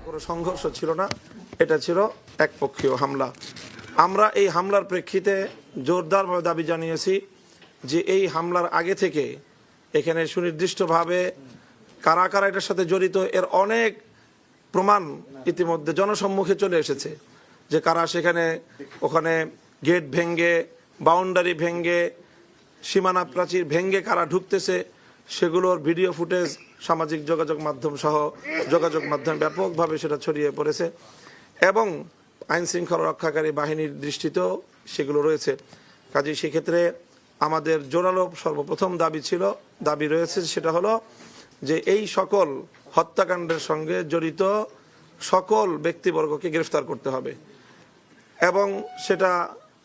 কোনো সংঘর্ষ ছিল না, এটা ছিল একপক্ষীয় হামলা। আমরা এই হামলার প্রেক্ষিতে জোরদারভাবে দাবি জানিয়েছি যে এই হামলার আগে থেকে এখানে সুনির্দিষ্টভাবে কারা কারা এটার সাথে জড়িত এর অনেক প্রমাণ ইতিমধ্যে জনসম্মুখে চলে এসেছে, যে কারা সেখানে ওখানে গেট ভেঙ্গে, বাউন্ডারি ভেঙ্গে, সীমানা প্রাচীর ভেঙ্গে কারা ঢুকতেছে সেগুলোর ভিডিও ফুটেজ সামাজিক যোগাযোগ মাধ্যম সহ যোগাযোগ মাধ্যমে ব্যাপকভাবে সেটা ছড়িয়ে পড়েছে এবং আইন শৃঙ্খলা রক্ষাকারী বাহিনীর দৃষ্টিতেও সেগুলো রয়েছে। কাজেই সেক্ষেত্রে আমাদের জোরালো সর্বপ্রথম দাবি রয়েছে, সেটা হলো যে এই সকল হত্যাকাণ্ডের সঙ্গে জড়িত সকল ব্যক্তিবর্গকে গ্রেফতার করতে হবে এবং সেটা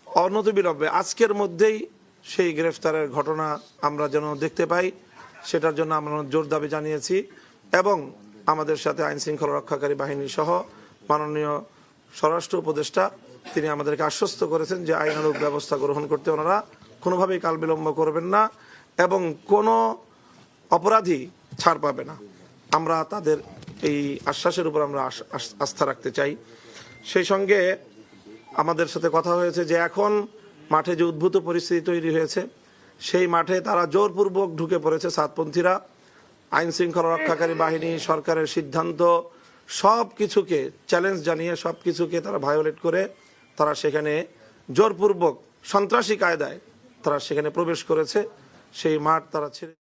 অনতিবিলম্বে আজকের মধ্যেই সেই গ্রেফতারের ঘটনা আমরা যেন দেখতে পাই, সেটার জন্য আমরা জোর দাবি জানিয়েছি এবং আমাদের সাথে আইন শৃঙ্খলা রক্ষাকারী বাহিনী সহ মাননীয় স্বরাষ্ট্র উপদেষ্টা তিনি আমাদেরকে আশ্বস্ত করেছেন যে আইনানুগ ব্যবস্থা গ্রহণ করতে ওনারা কোনোভাবেই কাল বিলম্ব করবেন না এবং কোনো অপরাধী ছাড় পাবে না। আমরা তাদের এই আশ্বাসের উপর আমরা আস্থা রাখতে চাই। সেই সঙ্গে আমাদের সাথে কথা হয়েছে যে এখন মাঠে যে উদ্ভূত পরিস্থিতি তৈরি হয়েছে সেই মাঠে তারা জোরপূর্বক ঢুকে পড়েছে সাতপন্থীরা। আইন শৃঙ্খলা রক্ষাকারী বাহিনী সরকারের সিদ্ধান্ত সব কিছুকে চ্যালেঞ্জ জানিয়ে সব কিছুকে তারা ভায়োলেট করে তারা সেখানে জোরপূর্বক সন্ত্রাসী কায়দায় তারা সেখানে প্রবেশ করেছে। সেই মাঠ তারা ছেড়ে